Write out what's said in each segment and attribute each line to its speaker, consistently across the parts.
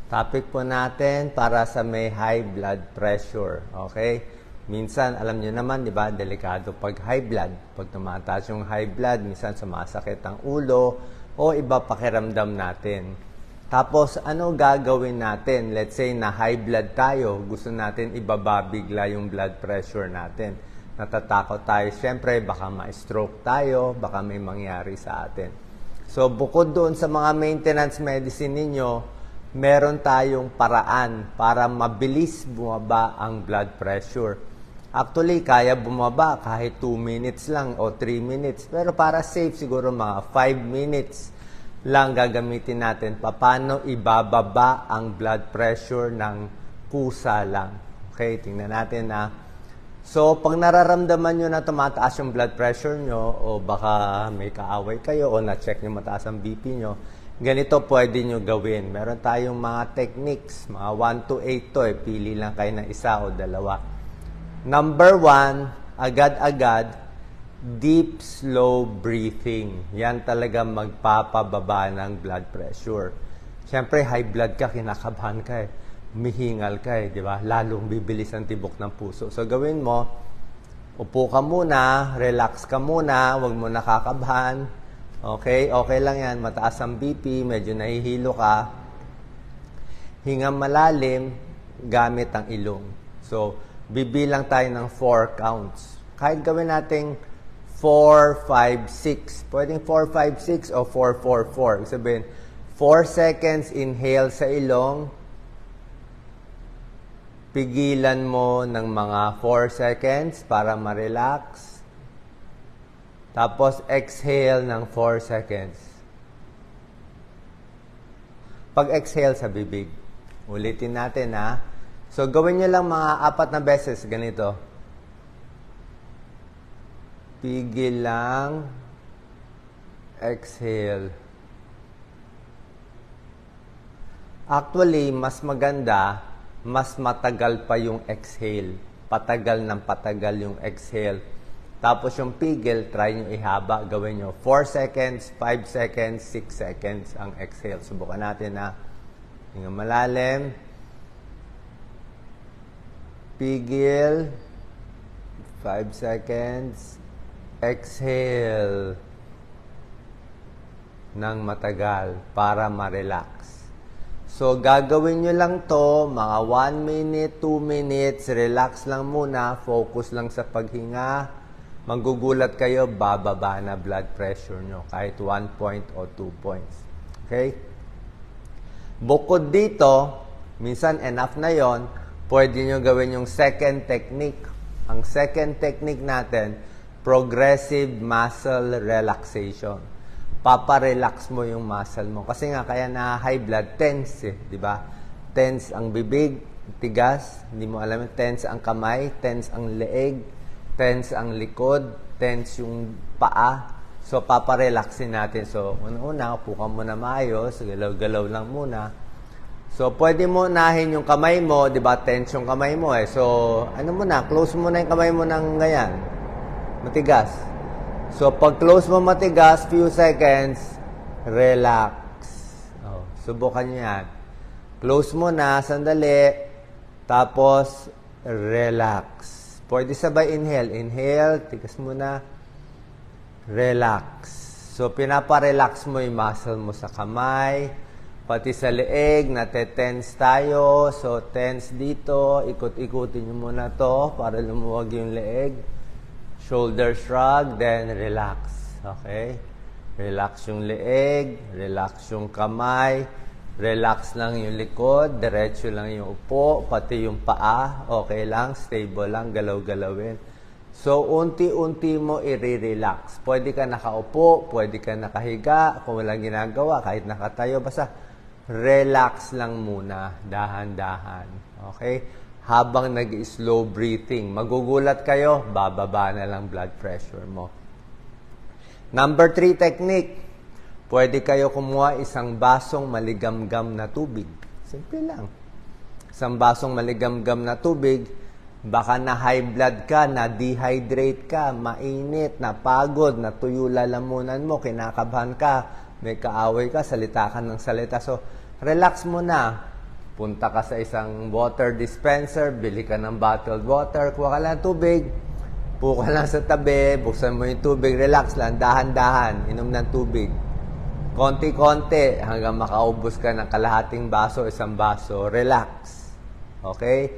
Speaker 1: Topic po natin para sa may high blood pressure. Okay? Minsan, alam niyo naman, di ba, delikado pag high blood. Pag tumataas yung high blood, minsan sumasakit ang ulo o iba pakiramdam natin. Tapos, ano gagawin natin? Let's say na high blood tayo, gusto natin ibaba bigla yung blood pressure natin. Natatakot tayo, syempre, baka ma-stroke tayo, baka may mangyari sa atin. So, bukod doon sa mga maintenance medicine ninyo, meron tayong paraan para mabilis bumaba ang blood pressure. Actually, kaya bumaba kahit 2 minutes lang o 3 minutes. Pero para safe, siguro mga 5 minutes lang gagamitin natin. Paano ibababa ang blood pressure ng kusa lang. Okay, tingnan natin na. So, pag nararamdaman nyo na tumataas yung blood pressure nyo o baka may kaaway kayo o na-check nyo mataas ang BP nyo, ganito pwede nyo gawin. Meron tayong mga techniques, mga 1 to 8 to eh. Pili lang kayo ng isa o dalawa. Number 1, agad-agad, deep, slow breathing. Yan talaga magpapababa ng blood pressure. Siyempre, high blood ka, kinakabahan ka eh. Mihingal ka eh, di ba? Lalong bibilis ang tibok ng puso. So, gawin mo, upo ka muna, relax ka muna, huwag mo nakakabahan. Okay? Okay lang yan. Mataas ang BP, medyo nahihilo ka. Hinga malalim, gamit ang ilong. So, bibilang tayo ng 4 counts. Kahit gawin natin 4, 5, 6. Pwedeng 4, 5, 6 o 4, 4, 4. Ibig sabihin, 4 seconds inhale sa ilong. Pigilan mo ng mga 4 seconds para ma-relax. Tapos, exhale ng 4 seconds. Pag-exhale sa bibig. Ulitin natin, ha? So, gawin nyo lang mga 4 na beses. Ganito. Pigil lang. Exhale. Actually, mas maganda, mas matagal pa yung exhale. Patagal ng patagal yung exhale. Tapos yung pigil, try nyo ihaba. Gawin nyo 4 seconds, 5 seconds, 6 seconds ang exhale. Subukan natin na hinga malalim. Pigil. 5 seconds. Exhale ng matagal para ma-relax. So, gagawin nyo lang to, mga 1 minute, 2 minutes, relax lang muna, focus lang sa paghinga. Magugulat kayo, bababa na blood pressure nyo, kahit 1 point o 2 points. Okay? Bukod dito, minsan enough na yon, pwede nyo gawin yung second technique. Ang second technique natin, progressive muscle relaxation. Paparelax mo yung muscle mo. Kasi nga, kaya na high blood, tense eh, di ba? Tense ang bibig, tigas, hindi mo alam, tense ang kamay, tense ang leeg, tense ang likod, tense yung paa. So, paparelaxin natin. So, una-una, upo ka muna maayos, galaw-galaw lang muna. So, pwede mo unahin yung kamay mo, di ba? Tense yung kamay mo eh. So, ano muna, close mo na yung kamay mo ng ganyan. Matigas. So, pag close mo matigas, few seconds, relax. Oh, subukan nyo yan. Close mo na, sandali. Tapos, relax. Pwede sabay inhale. Inhale, tigas mo na. Relax. So, pinaparelax mo yung muscle mo sa kamay. Pati sa leeg, nate-tense tayo. So, tense dito. Ikot-ikutin nyo muna to para lumuwag yung leeg. Shoulder shrug, then relax. Okay? Relax yung leeg, relax yung kamay, relax lang yung likod, diretso lang yung upo, pati yung paa, okay lang, stable lang, galaw-galawin. So, unti-unti mo i-relax. Pwede ka nakaupo, pwede ka nakahiga, kung walang ginagawa, kahit nakatayo, basta relax lang muna, dahan-dahan. Okay? Habang nag-slow breathing. Magugulat kayo, bababa na lang blood pressure mo. Number 3 technique. Pwede kayo kumuha isang basong maligamgam na tubig. Simple lang. Isang basong maligamgam na tubig, baka na high blood ka, na dehydrate ka, mainit, napagod, natuyo lalamunan mo, kinakabahan ka, may kaaway ka, salita ka ng salita. So, relax mo na. Punta ka sa isang water dispenser, bili ka ng bottled water, kuha ka lang ng tubig, puka lang sa tabi, buksan mo yung tubig, relax lang, dahan-dahan, inom ng tubig. Konti-konti hanggang makaubos ka ng kalahating baso, isang baso, relax. Okay?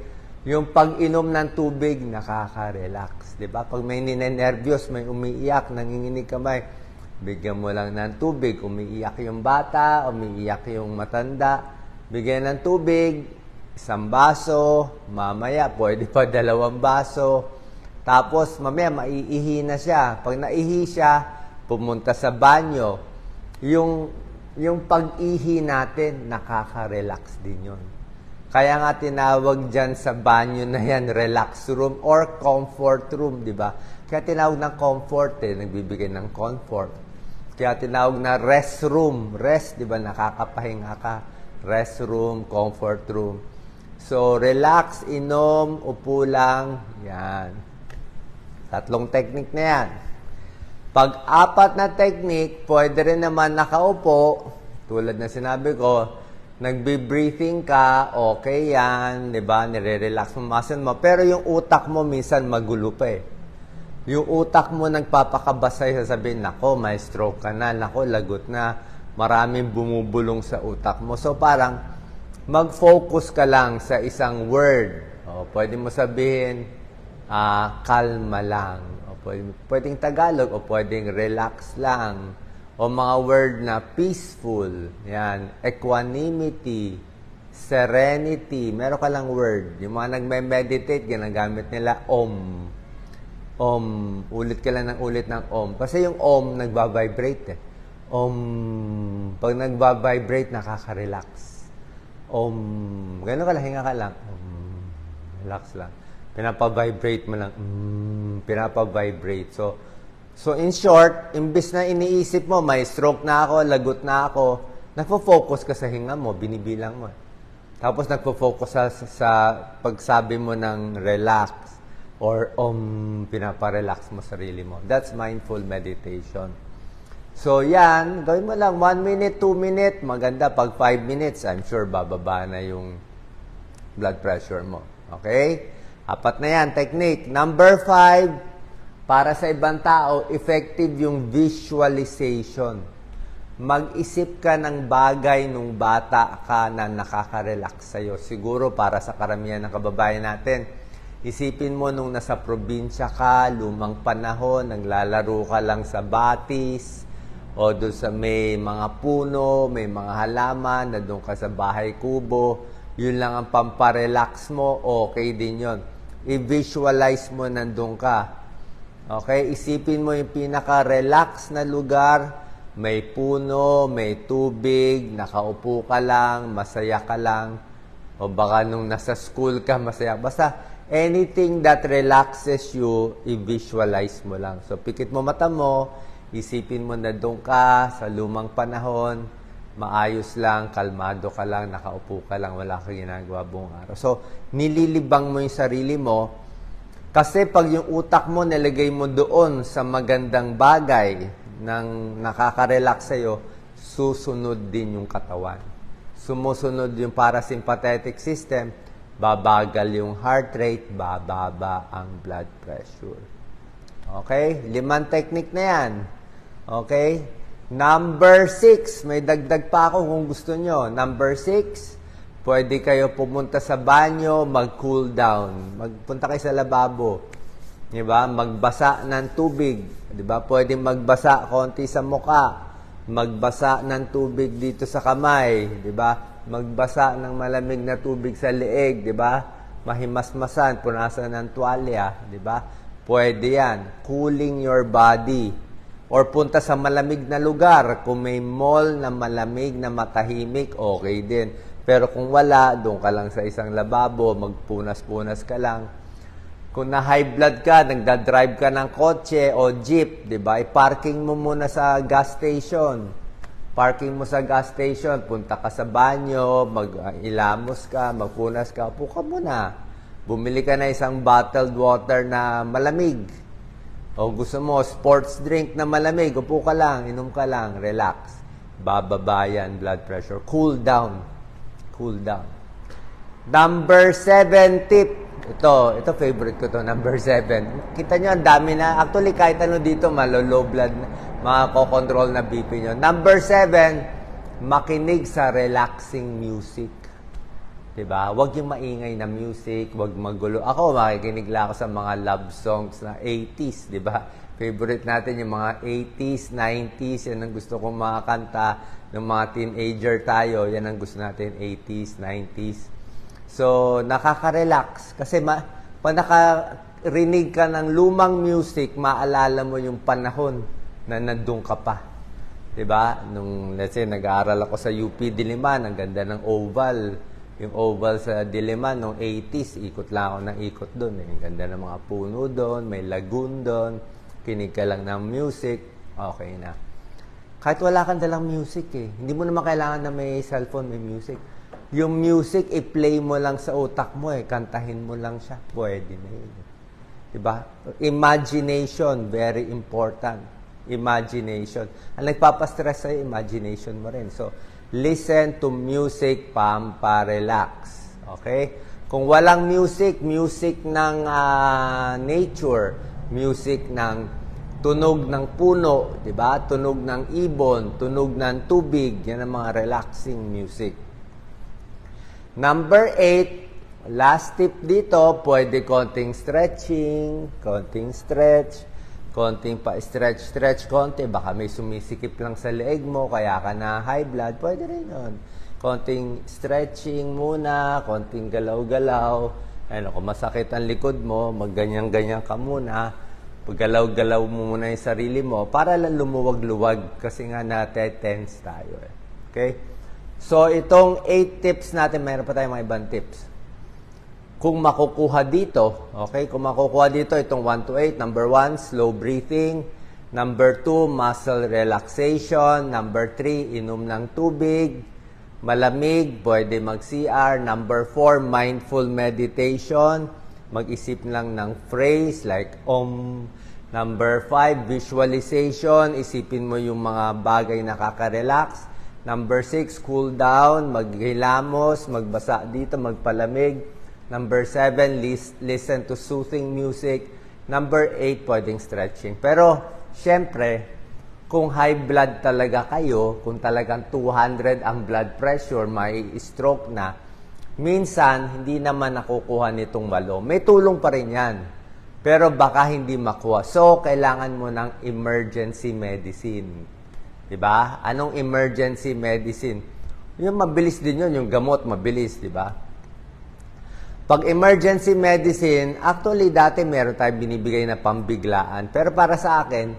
Speaker 1: Yung pag-inom ng tubig, nakaka-relax. Diba? Pag may ninenervyos, may umiiyak, nanginginig kamay, bigyan mo lang ng tubig. Umiiyak yung bata, umiiyak yung matanda, bigyan ng tubig, isang baso, mamaya pwede pa 2 baso. Tapos mamaya maiihi na siya. Pag naihi siya, pumunta sa banyo. Yung pag-ihi natin, nakaka-relax din yun. Kaya nga tinawag dyan sa banyo na yan, relax room or comfort room, di ba? Kaya tinawag ng comfort nagbibigay ng comfort. Kaya tinawag na rest room. Rest, di ba? Nakakapahinga ka. Rest room, comfort room. So, relax, inom, upo lang. Yan. 3 technique na yan. Pag 4 na technique, pwede rin naman nakaupo. Tulad na sinabi ko, nagbe-breathing ka, okay yan, di ba? Nire-relax mo muscle mo. Pero yung utak mo minsan magulo pa eh. Yung utak mo nagpapakabasay, sasabihin, nako, may stroke ka na, nako, lagot na. Maraming bumubulong sa utak mo. So parang mag-focus ka lang sa isang word. O, pwede mo sabihin, kalma lang. O, pwedeng Tagalog o pwedeng relax lang. O mga word na peaceful. Yan. Equanimity. Serenity. Meron ka lang word. Yung mga nagme-meditate, ginagamit nila Om. Om. Ulit ka lang ng ulit ng Om. Kasi yung Om, nagbabibrate eh. Pag nagba-vibrate, nakaka-relax. Gano'n ka lang, hinga ka lang. Relax lang. Pinapa-vibrate mo lang. Pinapa-vibrate. So in short, imbis na iniisip mo, may stroke na ako, lagot na ako, nagpo-focus ka sa hinga mo, binibilang mo. Tapos nagpo-focus sa pagsabi mo ng relax or pinapa-relax mo sarili mo. That's mindful meditation. So, yan. Gawin mo lang 1 minute, 2 minute. Maganda. Pag 5 minutes, I'm sure bababa na yung blood pressure mo. Okay? 4 na yan. Technique. Number 5, para sa ibang tao, effective yung visualization. Mag-isip ka ng bagay nung bata ka na nakaka-relax sa'yo. Siguro para sa karamihan ng kababayan natin, isipin mo nung nasa probinsya ka, lumang panahon, naglalaro ka lang sa batis, o doon sa may mga puno, may mga halaman, na doon ka sa bahay kubo, yun lang ang pamparelax mo, okay din yun. I-visualize mo nandun ka. Okay? Isipin mo yung pinaka-relax na lugar, may puno, may tubig, nakaupo ka lang, masaya ka lang, o baka nung nasa school ka, masaya. Basta, anything that relaxes you, i-visualize mo lang. So, pikit mo mata mo, isipin mo na doon ka sa lumang panahon, maayos lang, kalmado ka lang, nakaupo ka lang, wala kang ginagawa buong araw. So, nililibang mo yung sarili mo kasi pag yung utak mo nilagay mo doon sa magandang bagay ng nakaka-relax sa'yo, susunod din yung katawan. Sumusunod yung parasympathetic system, babagal yung heart rate, bababa ang blood pressure. Okay? 5 technique na yan. Okay? Number 6. May dagdag pa ako kung gusto nyo. Number 6, pwede kayo pumunta sa banyo, mag-cool down. Magpunta kayo sa lababo. Diba? Magbasa ng tubig. Diba? Pwede magbasa konti sa muka. Magbasa ng tubig dito sa kamay. Diba? Magbasa ng malamig na tubig sa leeg. Diba? Mahimasmasan, punasan ng tuwalya. Diba? Pwede yan. Cooling your body. Or punta sa malamig na lugar. Kung may mall na malamig na matahimik, okay din. Pero kung wala, doon ka lang sa isang lababo, magpunas-punas ka lang. Kung na high blood ka, nagdadrive ka ng kotse o jeep, di ba? I-parking mo muna sa gas station. Parking mo sa gas station, punta ka sa banyo, mag-ilamos ka, magpunas ka, upo ka muna. Bumili ka na isang bottled water na malamig. O gusto mo, sports drink na malamig, upo ka lang, inom ka lang, relax. Bababa yan, blood pressure. Cool down. Cool down. Number 7 tip. Ito favorite ko to, number 7. Kita nyo, ang dami na. Actually, kahit ano dito, low blood, makakokontrol na BP nyo. Number 7, makinig sa relaxing music. Diba? Huwag yung maingay na music, huwag magulo. Ako, makikinig lang ako sa mga love songs na 80s, diba? Favorite natin yung mga 80s, 90s, yan ang gusto kong makakanta. Ng mga teenager tayo, yan ang gusto natin, 80s, 90s. So, nakaka-relax. Kasi pag nakarinig ka ng lumang music, maalala mo yung panahon na nandun ka pa. Diba? Nung, let's say, nag-aaral ako sa UP Diliman, ang ganda ng oval. Yung oval sa Diliman, nung 80s, ikot lang ako ng ikot doon. Ang ganda ng mga puno doon, may lagoon doon, kinig ka lang ng music, okay na. Kahit wala kang dalang music hindi mo naman kailangan na may cellphone, may music. Yung music, i-play mo lang sa utak mo kantahin mo lang siya, pwede na yun. Diba? Imagination, very important. Imagination. Ang nagpapastress sa'yo, imagination mo rin. So, listen to music, pampa-relax. Okay? Kung walang music, music ng nature, music ng tunog ng puno, di ba? Tunog ng ibon, tunog ng tubig, yan ang mga relaxing music. Number 8, last tip dito, pwede konting stretching, konting stretch, konting pa-stretch konti, baka may sumisikip lang sa leeg mo, kaya ka na high blood, pwede rin yun. Konting stretching muna, konting galaw-galaw, kung masakit ang likod mo, magganyan-ganyan ka muna, paggalaw-galaw mo muna yung sarili mo para lang lumuwag-luwag kasi nga nate-tense tayo. Okay? So, itong 8 tips natin, mayroon pa tayong mga ibang tips. Kung makukuha dito, okay? Kung makukuha dito, itong 1 to 8. Number 1, slow breathing. Number 2, muscle relaxation. Number 3, inom ng tubig. Malamig, pwede mag-CR. Number 4, mindful meditation. Mag-isip lang ng phrase like Om. Number 5, visualization. Isipin mo yung mga bagay na nakaka-relax. Number 6, cool down. Maghilamos, magbasa dito, magpalamig. Number 7, listen to soothing music. Number 8, pwedeng stretching. Pero, syempre, kung high blood talaga kayo, kung talagang 200 ang blood pressure, may stroke na, minsan, hindi naman nakukuha nitong walo. May tulong pa rin yan. Pero baka hindi makuha. So, kailangan mo ng emergency medicine. Diba? Anong emergency medicine? Yung mabilis din yun, yung gamot mabilis, diba? Pag emergency medicine, actually dati meron tayong binibigay na pambiglaan. Pero para sa akin,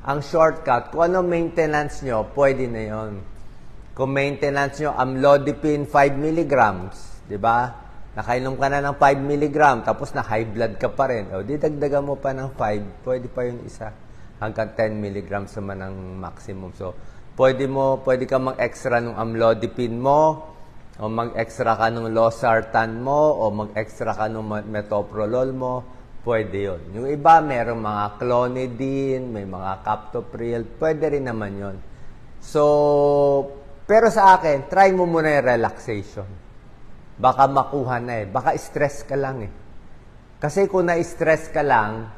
Speaker 1: ang shortcut, kung ano maintenance nyo, pwede na yun. Kung maintenance nyo, amlodipine 5 mg, diba? Nakainom ka na ng 5 mg, tapos na high blood ka pa rin. O, di dagdagan mo pa ng 5, pwede pa yung isa. Hanggang 10 mg naman ang maximum. So, pwede ka mag-extra ng amlodipine mo, o mag-extra ka ng losartan mo, o mag-extra ka ng metoprolol mo, pwede yon. Yung iba, merong mga clonidine, may mga captopril, pwede rin naman yon. So, pero sa akin, try mo muna yung relaxation. Baka makuha na baka stress ka lang Kasi kung na-stress ka lang,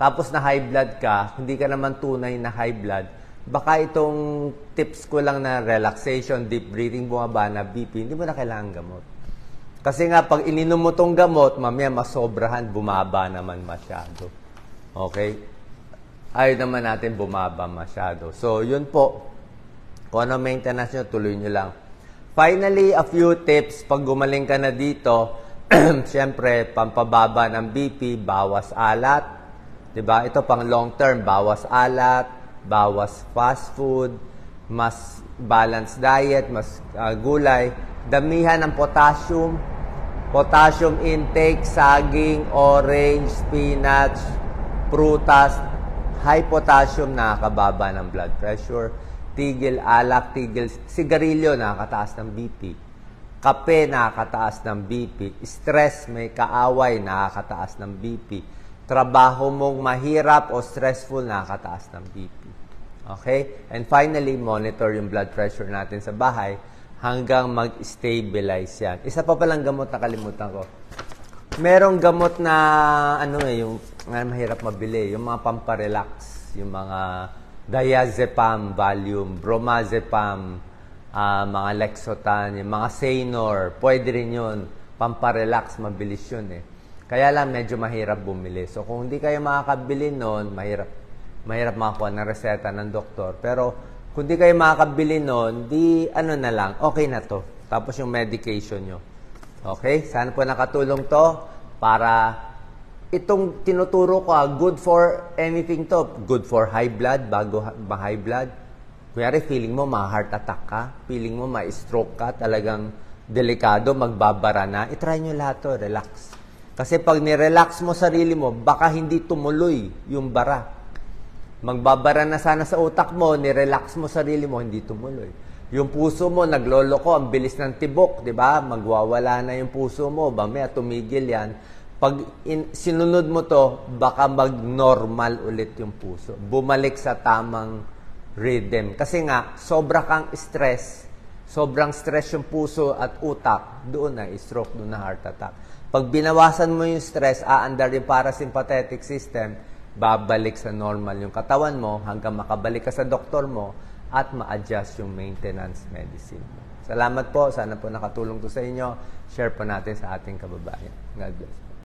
Speaker 1: tapos na high blood ka, hindi ka naman tunay na high blood, baka itong tips ko lang na relaxation, deep breathing, bumaba na BP, hindi mo na kailangan gamot. Kasi nga, pag ininom mo tong gamot, mamaya masobrahan, bumaba naman masyado. Okay? Ayaw naman natin bumaba masyado. So, yun po. Kung ano maintenance nyo, tuloy nyo lang. Finally, a few tips. Pag gumaling ka na dito, siyempre, pampababa ng BP, bawas alat. Diba? Ito pang long term, bawas alat, bawas fast food, mas balanced diet, mas gulay, damihan ng potassium, potassium intake, saging, orange, spinach, prutas, high potassium nakakababa ng blood pressure, tigil alak, tigil sigarilyo nakakataas ng BP, kape nakakataas ng BP, stress, may kaaway nakakataas ng BP, trabaho mong mahirap o stressful, nakakataas ng BP. Okay? And finally, monitor yung blood pressure natin sa bahay. hanggang mag-stabilize yan. Isa pa palang gamot na kalimutan ko. Merong gamot na, yung mahirap mabili, yung mga pamparelax, yung mga diazepam, Valium, bromazepam, mga Lexotan, yung mga Saynor, pwede rin yun. Pamparelax, mabilis yun eh. Kaya lang, medyo mahirap bumili. So, kung hindi kayo makakabili nun, mahirap makakuha ng reseta ng doktor. Pero, kung hindi kayo makakabili nun, na lang, okay na to. Tapos yung medication nyo. Okay? Sana po nakatulong to para itong tinuturo ko, good for anything to. Good for high blood, bago ma-high blood. Kunyari, feeling mo ma-heart attack ka, feeling mo ma-stroke ka, talagang delikado, magbabara na, itry nyo lahat to, relax. Kasi pag nirelax mo sarili mo, baka hindi tumuloy yung bara. Magbabara na sana sa utak mo, nirelax mo sarili mo, hindi tumuloy. Yung puso mo, nagloloko, ang bilis ng tibok, di ba? Magwawala na yung puso mo, mamaya tumigil yan. Pag sinunod mo to, baka mag-normal ulit yung puso. Bumalik sa tamang rhythm. Kasi nga, sobra kang stress, sobrang stress yung puso at utak, doon na stroke, doon na heart attack. Pag binawasan mo yung stress, aandar yung parasympathetic system, babalik sa normal yung katawan mo hanggang makabalik ka sa doktor mo at ma-adjust yung maintenance medicine mo. Salamat po. Sana po nakatulong to sa inyo. Share po natin sa ating kababayan. God bless.